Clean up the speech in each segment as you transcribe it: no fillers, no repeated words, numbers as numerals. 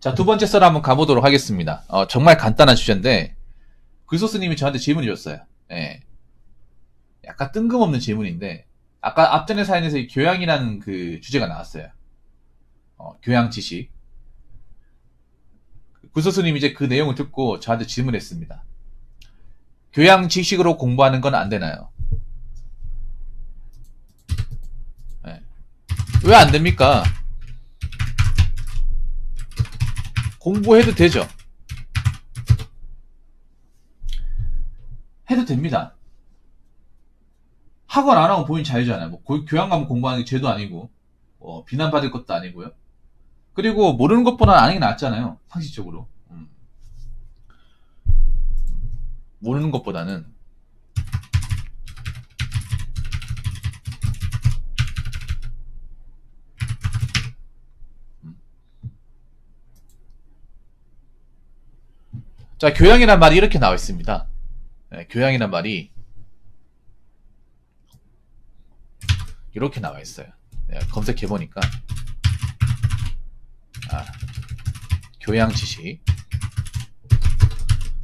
자, 두 번째 썰 한번 가보도록 하겠습니다. 정말 간단한 주제인데, 글소스님이 저한테 질문을 줬어요. 예. 약간 뜬금없는 질문인데, 아까 앞전의 사연에서 이 교양이라는 그 주제가 나왔어요. 교양 지식. 글소스님이 이제 그 내용을 듣고 저한테 질문했습니다. 교양 지식으로 공부하는 건 안 되나요? 예. 왜 안 됩니까? 공부해도 되죠. 해도 됩니다. 학원 안 하고 본인 자유잖아요. 뭐 교양 과목 공부하는 게 죄도 아니고 비난받을 것도 아니고요. 그리고 모르는 것보다 아는 게 낫잖아요. 상식적으로. 모르는 것보다는. 자, 교양이란 말이 이렇게 나와 있습니다. 네, 교양이란 말이 이렇게 나와 있어요. 내가 검색해보니까 교양 지식.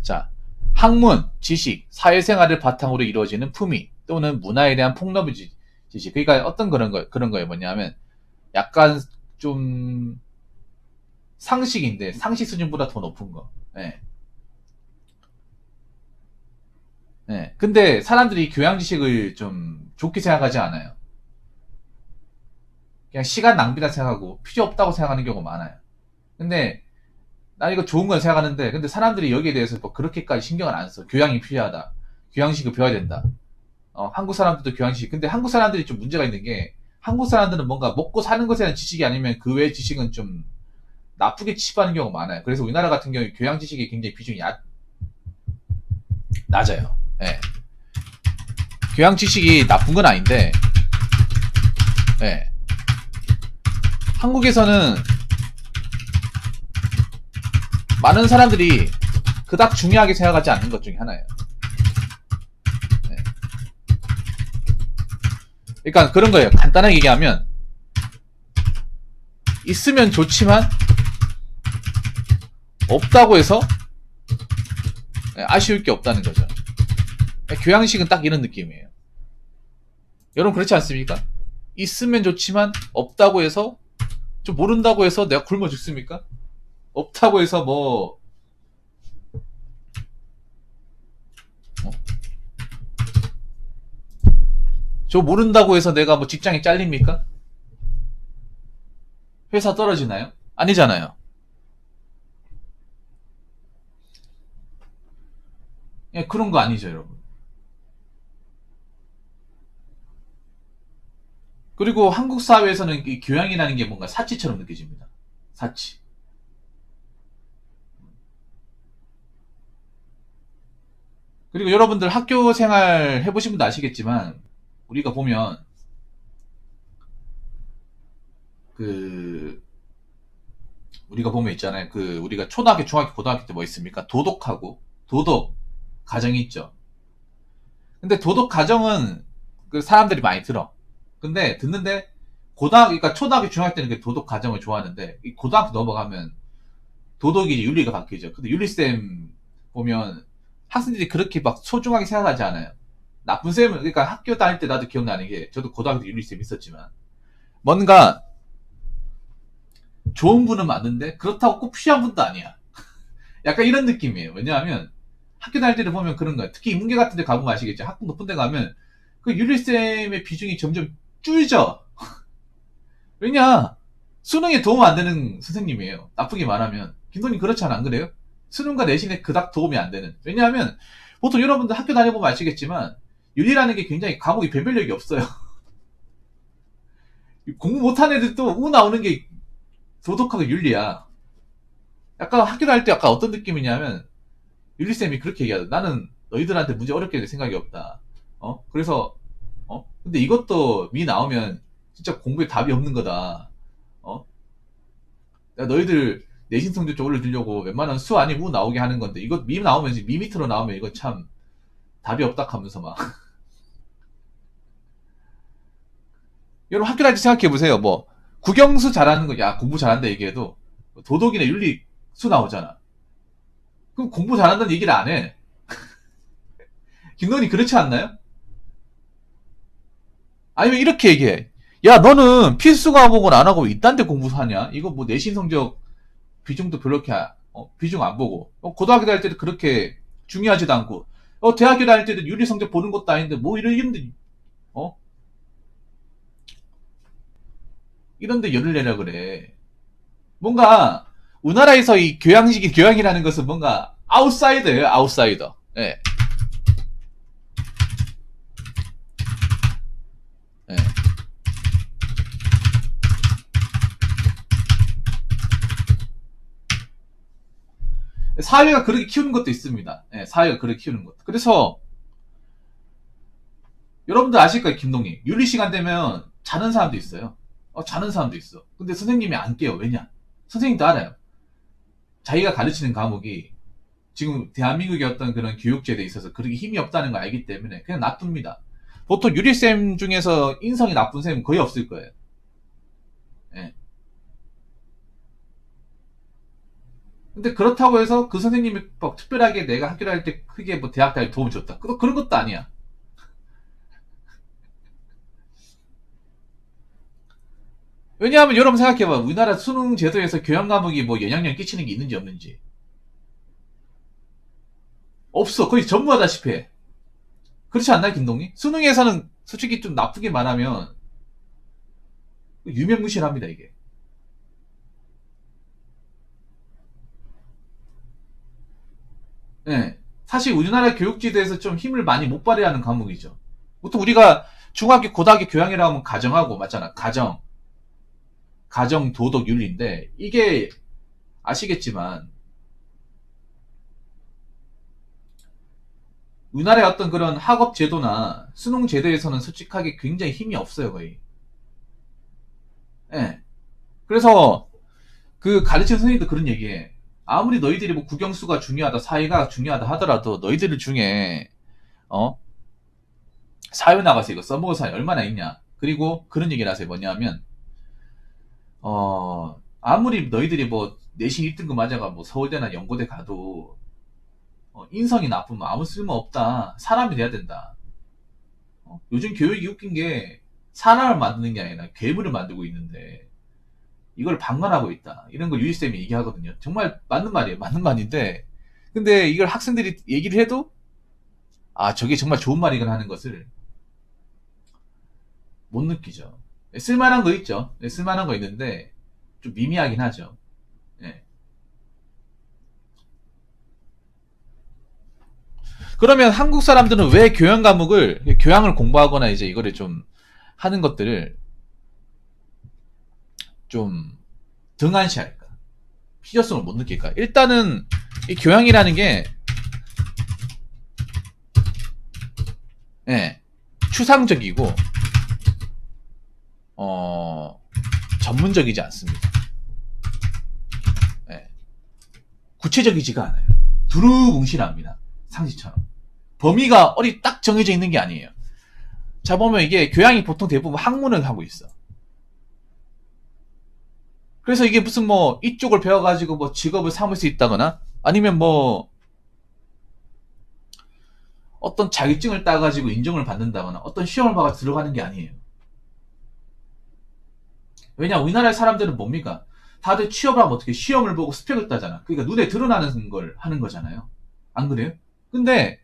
자, 학문, 지식, 사회생활을 바탕으로 이루어지는 품위 또는 문화에 대한 폭넓은 지식. 그러니까 어떤 그런 거예요. 뭐냐면 약간 좀 상식인데 상식 수준보다 더 높은 거. 네. 네. 근데 사람들이 교양 지식을 좀 좋게 생각하지 않아요. 그냥 시간 낭비다 생각하고 필요 없다고 생각하는 경우가 많아요. 근데 난 이거 좋은 건 생각하는데 근데 사람들이 여기에 대해서 뭐 그렇게까지 신경을 안 써. 교양이 필요하다. 교양식을 배워야 된다. 한국 사람들도 교양식. 근데 한국 사람들이 좀 문제가 있는 게 한국 사람들은 뭔가 먹고 사는 것에 대한 지식이 아니면 그 외의 지식은 좀 나쁘게 치부하는 경우가 많아요. 그래서 우리나라 같은 경우에 교양 지식이 굉장히 비중이 낮아요. 예. 교양 지식이 나쁜 건 아닌데, 예. 한국에서는 많은 사람들이 그닥 중요하게 생각하지 않는 것 중에 하나예요. 예. 그러니까 그런 거예요. 간단하게 얘기하면 있으면 좋지만 없다고 해서 아쉬울 게 없다는 거죠. 교양식은 딱 이런 느낌이에요. 여러분 그렇지 않습니까? 있으면 좋지만 없다고 해서 좀 모른다고 해서 내가 굶어 죽습니까? 없다고 해서 저 모른다고 해서 내가 뭐 직장에 잘립니까? 회사 떨어지나요? 아니잖아요. 예, 그런 거 아니죠, 여러분. 그리고 한국 사회에서는 이 교양이라는 게 뭔가 사치처럼 느껴집니다. 사치. 그리고 여러분들 학교 생활 해보신 분도 아시겠지만 우리가 보면 우리가 보면 있잖아요. 우리가 초등학교, 중학교, 고등학교 때 뭐 있습니까? 도덕하고 도덕 가정이 있죠. 근데 도덕 가정은 그 사람들이 많이 들어. 근데 듣는데 그러니까 초등학교, 중학교 때는 그 도덕 가정을 좋아하는데 이 고등학교 넘어가면 도덕이 윤리가 바뀌죠. 근데 윤리쌤 보면 학생들이 그렇게 막 소중하게 생각하지 않아요. 나쁜 쌤은 그러니까 학교 다닐 때 나도 기억나는 게 저도 고등학교 때 윤리쌤 있었지만 뭔가 좋은 분은 맞는데 그렇다고 꼭 필요한 분도 아니야. 약간 이런 느낌이에요. 왜냐하면 학교 다닐 때를 보면 그런 거야. 특히 인문계 같은 데 가보면 아시겠죠. 학군 높은 데 가면 그 윤리쌤의 비중이 점점 줄죠. 왜냐? 수능에 도움 안 되는 선생님이에요. 나쁘게 말하면. 김도님 그렇지 안 그래요? 수능과 내신에 그닥 도움이 안 되는. 왜냐하면 보통 여러분들 학교 다녀보면 아시겠지만 윤리라는 게 굉장히 과목이 변별력이 없어요. 공부 못하는 애들도 우 나오는 게 도덕하고 윤리야. 약간 학교 다닐 때 약간 어떤 느낌이냐면 윤리쌤이 그렇게 얘기하죠. 나는 너희들한테 문제 어렵게 낼 생각이 없다. 그래서 근데 이것도 미 나오면 진짜 공부에 답이 없는 거다. 내가 너희들 내신 성적 좀 올려주려고 웬만한 수 아니고 나오게 하는 건데 이거 미 나오면 미 밑으로 나오면 이거 참 답이 없다 하면서 막 여러분 학교 다닐 때 생각해 보세요. 뭐 국영수 잘하는 거 야 공부 잘한다 얘기해도 도덕이나 윤리 수 나오잖아. 그럼 공부 잘한다는 얘기를 안 해. 김동훈이 그렇지 않나요? 아니면 이렇게 얘기해. 야, 너는 필수 과목은 안 하고 이딴 데 공부하냐? 이거 뭐 내신 성적 비중도 별로 이렇게 비중 안 보고 고등학교 다닐 때도 그렇게 중요하지도 않고 대학교 다닐 때도 유리 성적 보는 것도 아닌데 뭐 이런데 어 이런데 열을 내려 그래. 뭔가 우리나라에서 이 교양식이 교양이라는 것은 뭔가 아웃사이더예요. 아웃사이더. 예. 예. 사회가 그렇게 키우는 것도 있습니다. 예, 사회가 그렇게 키우는 것. 그래서 여러분들 아실 거예요, 김동님. 윤리 시간 되면 자는 사람도 있어요. 자는 사람도 있어. 근데 선생님이 안 깨요. 왜냐? 선생님도 알아요. 자기가 가르치는 과목이 지금 대한민국의 어떤 그런 교육제도에 있어서 그렇게 힘이 없다는 걸 알기 때문에 그냥 놔둡니다. 보통 유리쌤 중에서 인성이 나쁜 쌤은 거의 없을 거예요. 예. 근데 그렇다고 해서 그 선생님이 막 특별하게 내가 학교 다닐 때 크게 뭐 대학 다닐 때 도움을 줬다. 그런 것도 아니야. 왜냐하면 여러분 생각해봐. 우리나라 수능 제도에서 교양 과목이 뭐 영향력 끼치는 게 있는지 없는지. 없어. 거의 전무하다시피 해. 그렇지 않나요, 김동희? 수능에서는 솔직히 좀 나쁘게 말하면 유명무실합니다, 이게. 예. 사실 우리나라 교육지도에서 좀 힘을 많이 못 발휘하는 과목이죠. 보통 우리가 중학교, 고등학교 교양이라고 하면 가정하고 맞잖아. 가정, 도덕, 윤리인데 이게 아시겠지만 우리나라의 어떤 그런 학업 제도나 수능 제도에서는 솔직하게 굉장히 힘이 없어요, 거의. 예. 그래서 그 가르치는 선생님도 그런 얘기해. 아무리 너희들이 뭐 국영수가 중요하다, 사회가 중요하다 하더라도 너희들 중에 어 사회 나가서 이거 써먹을 사람이 얼마나 있냐. 그리고 그런 얘기를 하세요. 뭐냐면 아무리 너희들이 뭐 내신 1등급 맞아가 뭐 서울대나 연고대 가도 인성이 나쁘면 아무 쓸모 없다. 사람이 돼야 된다. 요즘 교육이 웃긴 게 사람을 만드는 게 아니라 괴물을 만들고 있는데 이걸 방관하고 있다. 이런 걸 유희쌤이 얘기하거든요. 정말 맞는 말이에요. 맞는 말인데 근데 이걸 학생들이 얘기를 해도 저게 정말 좋은 말이긴 하는 것을 못 느끼죠. 쓸만한 거 있죠. 쓸만한 거 있는데 좀 미미하긴 하죠. 예. 그러면 한국 사람들은 왜 교양 과목을 교양을 공부하거나 이제 이거를 좀 하는 것들을 좀 등한시할까? 필요성을 못 느낄까? 일단은 이 교양이라는 게 예, 추상적이고 전문적이지 않습니다. 예, 구체적이지가 않아요. 두루뭉실합니다. 상식처럼. 범위가 어디 딱 정해져 있는 게 아니에요. 자 보면 이게 교양이 보통 대부분 학문을 하고 있어. 그래서 이게 무슨 뭐 이쪽을 배워가지고 뭐 직업을 삼을 수 있다거나 아니면 뭐 어떤 자격증을 따가지고 인정을 받는다거나 어떤 시험을 봐가 들어가는 게 아니에요. 왜냐 우리나라의 사람들은 뭡니까? 다들 취업을 하면 어떻게 시험을 보고 스펙을 따잖아. 그러니까 눈에 드러나는 걸 하는 거잖아요. 안 그래요? 근데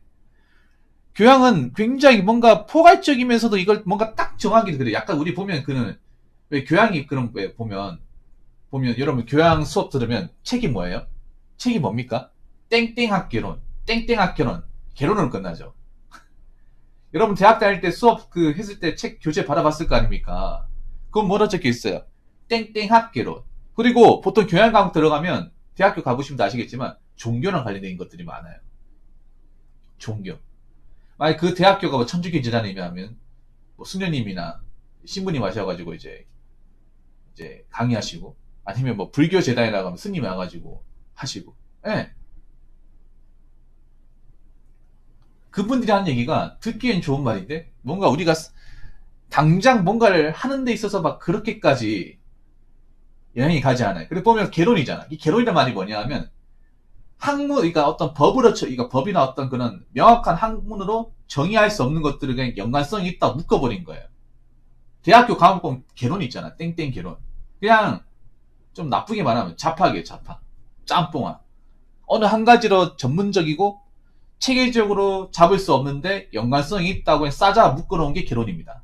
교양은 굉장히 뭔가 포괄적이면서도 이걸 뭔가 딱 정하기도 그래. 약간 우리 보면 그는 왜 교양이 그런 왜 보면 여러분 교양 수업 들으면 책이 뭐예요? 책이 뭡니까? 땡땡 학개론, 땡땡 학개론, 개론으로 끝나죠. 여러분 대학 다닐 때 수업 그 했을 때 책 교재 받아봤을 거 아닙니까? 그건 뭐라 적혀 있어요? 땡땡 학개론. 그리고 보통 교양 과목 들어가면 대학교 가보시면 아시겠지만 종교랑 관련된 것들이 많아요. 종교. 만약 그 대학교가 뭐 천주교지라는 의미하면 뭐 수녀님이나 신부님 하셔가지고 이제 강의하시고 아니면 뭐 불교 재단에 나가면 스님 와가지고 하시고 예. 그분들이 하는 얘기가 듣기엔 좋은 말인데 뭔가 우리가 당장 뭔가를 하는 데 있어서 막 그렇게까지 영향이 가지 않아요. 그리고 보면 개론이잖아. 이 개론이란 말이 뭐냐 하면 학문, 그러니까 어떤 법으로, 그러니까 법이나 어떤 그런 명확한 학문으로 정의할 수 없는 것들을 그냥 연관성이 있다 묶어버린 거예요. 대학교 과목 보면 개론이 있잖아. 땡땡 개론. 그냥 좀 나쁘게 말하면 자파게 자파. 짬뽕아. 어느 한 가지로 전문적이고 체계적으로 잡을 수 없는데 연관성이 있다고 싸자 묶어놓은 게 개론입니다.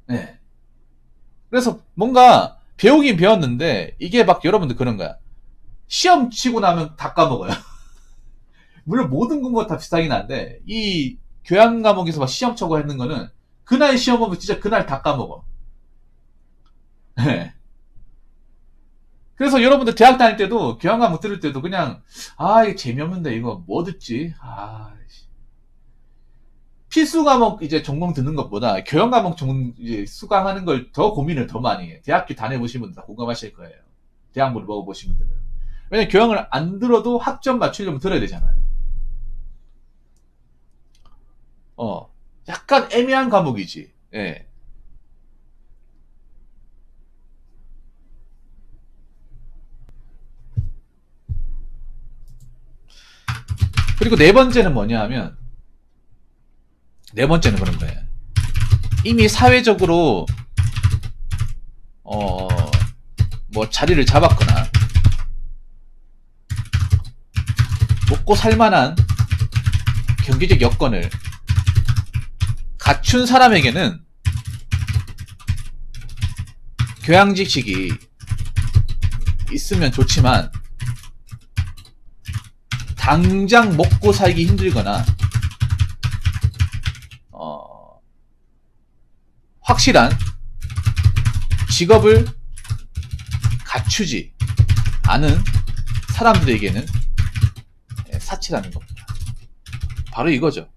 네. 그래서 뭔가 배우긴 배웠는데 이게 막 여러분들 그런 거야. 시험 치고 나면 다 까먹어요. 물론 모든 공부가 다 비슷하긴 한데 이 교양 과목에서 막 시험 쳐고 했는 거는 그날 시험 보면 진짜 그날 다 까먹어. 네. 그래서 여러분들 대학 다닐 때도 교양 과목 들을 때도 그냥 이게 재미없는데 이거 뭐 듣지? 필수 과목 이제 전공 듣는 것보다 교양 과목 전공 이제 수강하는 걸 더 고민을 더 많이 해. 대학교 다녀보신 분들 다 공감하실 거예요. 대학부를 먹어보신 분들은. 왜냐면 교양을 안 들어도 학점 맞추려면 들어야 되잖아요. 약간 애매한 과목이지. 예. 그리고 네 번째는 뭐냐 하면, 네 번째는 그런 거예요. 이미 사회적으로, 뭐 자리를 잡았거나, 먹고 살만한 경제적 여건을 갖춘 사람에게는 교양 지식이 있으면 좋지만 당장 먹고 살기 힘들거나 확실한 직업을 갖추지 않은 사람들에게는 사치라는 겁니다. 바로 이거죠.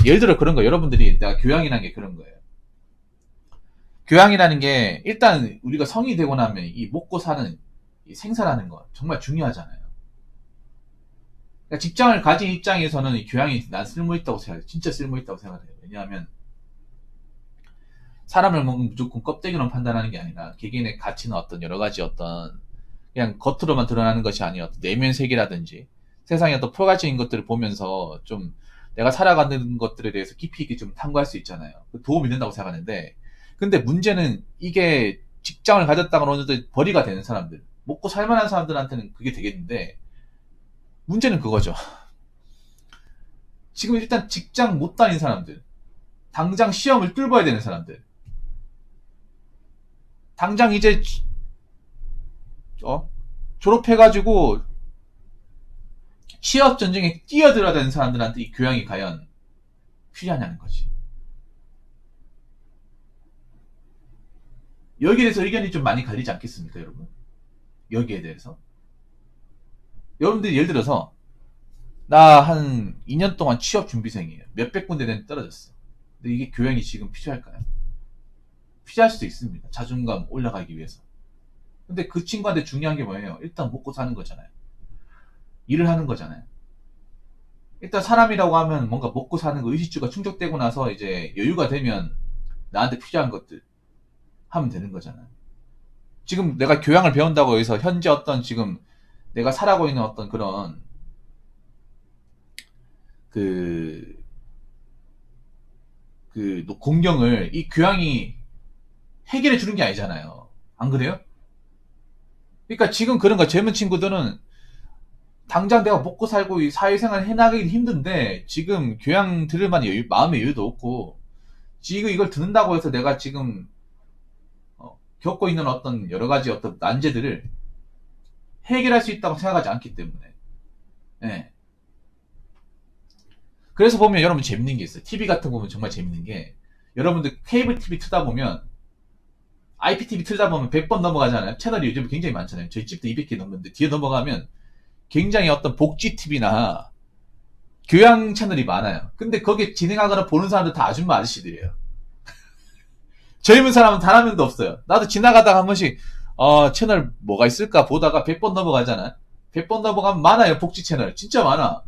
예를 들어 그런 거, 여러분들이 내가 교양이라는 게 그런 거예요. 교양이라는 게 일단 우리가 성이 되고 나면 이 먹고 사는, 이 생산하는 거 정말 중요하잖아요. 그러니까 직장을 가진 입장에서는 이 교양이 난 쓸모있다고 생각해요. 진짜 쓸모있다고 생각해요. 왜냐하면 사람을 무조건 껍데기로 판단하는 게 아니라 개개인의 가치나 어떤 여러 가지 어떤 그냥 겉으로만 드러나는 것이 아니라 내면 세계라든지 세상의 어떤 포괄적인 것들을 보면서 좀 내가 살아가는 것들에 대해서 깊이 있게 좀 탐구할 수 있잖아요. 도움이 된다고 생각하는데, 근데 문제는 이게 직장을 가졌다가 어느 정도 벌이가 되는 사람들, 먹고 살만한 사람들한테는 그게 되겠는데, 문제는 그거죠. 지금 일단 직장 못 다닌 사람들, 당장 시험을 뚫어야 되는 사람들, 당장 이제 졸업해가지고 취업 전쟁에 뛰어들어야 되는 사람들한테 이 교양이 과연 필요하냐는 거지. 여기에 대해서 의견이 좀 많이 갈리지 않겠습니까, 여러분? 여기에 대해서. 여러분들이 예를 들어서 나 한 2년 동안 취업 준비생이에요. 몇백 군데 떨어졌어. 근데 이게 교양이 지금 필요할까요? 필요할 수도 있습니다. 자존감 올라가기 위해서. 근데 그 친구한테 중요한 게 뭐예요? 일단 먹고 사는 거잖아요. 일을 하는 거잖아요. 일단 사람이라고 하면 뭔가 먹고 사는 거, 의식주가 충족되고 나서 이제 여유가 되면 나한테 필요한 것들 하면 되는 거잖아요. 지금 내가 교양을 배운다고 해서 현재 어떤 지금 내가 살아가고 있는 어떤 그런 그 공경을 이 교양이 해결해 주는 게 아니잖아요. 안 그래요? 그러니까 지금 그런 거, 젊은 친구들은 당장 내가 먹고 살고 이 사회생활 해나가기 힘든데 지금 교양 들을 만한 여유, 마음의 여유도 없고 지금 이걸 듣는다고 해서 내가 지금 겪고 있는 어떤 여러 가지 어떤 난제들을 해결할 수 있다고 생각하지 않기 때문에. 네. 그래서 보면 여러분 재밌는 게 있어요. TV 같은 거 보면 정말 재밌는 게, 여러분들 케이블 TV 틀다 보면, IPTV 틀다 보면 100번 넘어가잖아요. 채널이 요즘 굉장히 많잖아요. 저희 집도 200개 넘는데 뒤에 넘어가면 굉장히 어떤 복지 TV나 교양 채널이 많아요. 근데 거기에 진행하거나 보는 사람들 다 아줌마 아저씨들이에요. 젊은 사람은 단 한 명도 없어요. 나도 지나가다가 한 번씩 채널 뭐가 있을까 보다가 100번 넘어가잖아. 100번 넘어가면 많아요. 복지 채널 진짜 많아.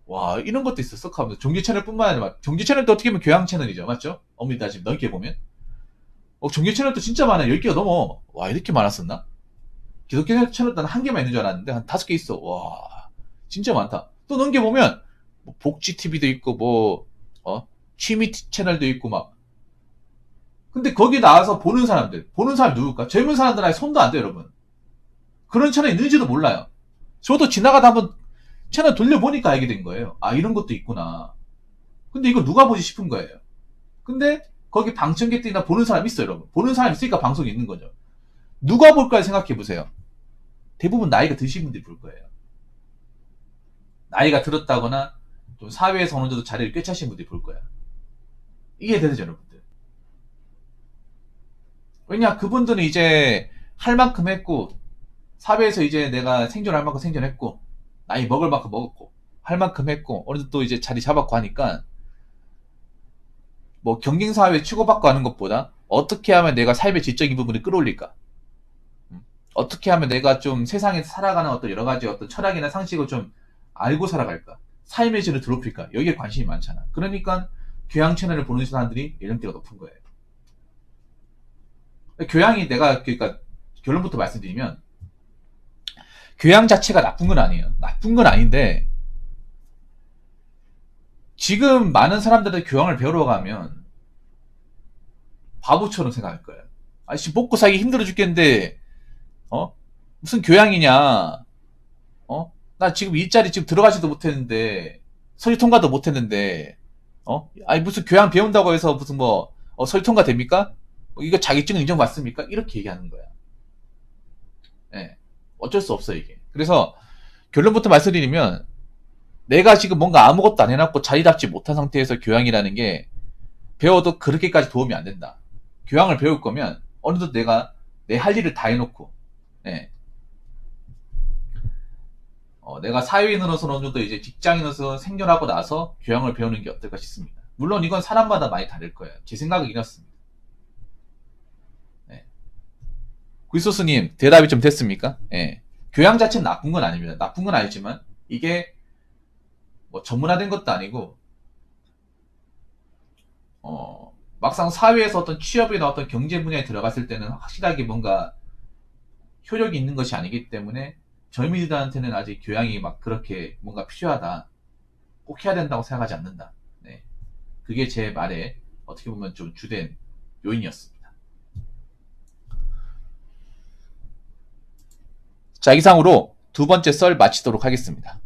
와, 이런 것도 있었어 하면서 종교 채널뿐만 아니라 종교 채널도 어떻게 보면 교양 채널이죠, 맞죠? 엄밀히 따지면 넓게 보면. 종교 채널도 진짜 많아요. 10개가 넘어. 와, 이렇게 많았었나? 기독교 채널도 한 1개만 있는 줄 알았는데 한 5개 있어. 와, 진짜 많다. 또 넘겨보면 뭐 복지TV도 있고 뭐 취미 채널도 있고 막. 근데 거기 나와서 보는 사람 누굴까? 젊은 사람들 아예 손도 안 돼요, 여러분. 그런 채널 있는지도 몰라요. 저도 지나가다 한번 채널 돌려보니까 알게 된 거예요. 아, 이런 것도 있구나. 근데 이거 누가 보지 싶은 거예요. 근데 거기 방청객들이나 보는 사람 있어요, 여러분. 보는 사람 있으니까 방송이 있는 거죠. 누가 볼까 생각해 보세요. 대부분 나이가 드신 분들이 볼 거예요. 나이가 들었다거나 좀 사회에서 어느 정도 자리를 꿰차신 분들이 볼 거야. 이게 되죠, 여러분들. 왜냐, 그분들은 이제 할 만큼 했고, 사회에서 이제 내가 생존할 만큼 생존했고, 나이 먹을 만큼 먹었고, 할 만큼 했고, 어느 정도 이제 자리 잡았고 하니까, 뭐 경쟁사회에 치고받고 하는 것보다 어떻게 하면 내가 삶의 지적인 부분을 끌어올릴까? 어떻게 하면 내가 좀 세상에서 살아가는 어떤 여러 가지 어떤 철학이나 상식을 좀 알고 살아갈까? 삶의 질을 높일까? 여기에 관심이 많잖아. 그러니까 교양 채널을 보는 사람들이 연령대가 높은 거예요. 교양이 그러니까 결론부터 말씀드리면 교양 자체가 나쁜 건 아니에요. 나쁜 건 아닌데 지금 많은 사람들이 교양을 배우러 가면 바보처럼 생각할 거예요. 아씨 먹고 살기 힘들어 죽겠는데 무슨 교양이냐? 나 지금 일자리 지금 들어가지도 못했는데 서류 통과도 못했는데 아니 무슨 교양 배운다고 해서 무슨 뭐 서류 통과 됩니까? 이거 자격증 인정받습니까? 이렇게 얘기하는 거야. 네. 어쩔 수 없어 이게. 그래서 결론부터 말씀드리면 내가 지금 뭔가 아무것도 안 해놨고 자리 잡지 못한 상태에서 교양이라는 게 배워도 그렇게까지 도움이 안 된다. 교양을 배울 거면 어느 정도 내가 내 할 일을 다 해놓고 네. 내가 사회인으로서 어느 정도 이제 직장인으로서 생존하고 나서 교양을 배우는 게 어떨까 싶습니다. 물론 이건 사람마다 많이 다를 거예요. 제 생각은 이렇습니다. 네. 구이소스님 대답이 좀 됐습니까? 네. 교양 자체는 나쁜 건 아닙니다. 나쁜 건 아니지만 이게 뭐 전문화된 것도 아니고 막상 사회에서 어떤 취업이나 어떤 경제 분야에 들어갔을 때는 확실하게 뭔가 효력이 있는 것이 아니기 때문에 젊은이들한테는 아직 교양이 막 그렇게 뭔가 필요하다, 꼭 해야 된다고 생각하지 않는다. 네. 그게 제 말에 어떻게 보면 좀 주된 요인이었습니다. 자, 이상으로 두 번째 썰 마치도록 하겠습니다.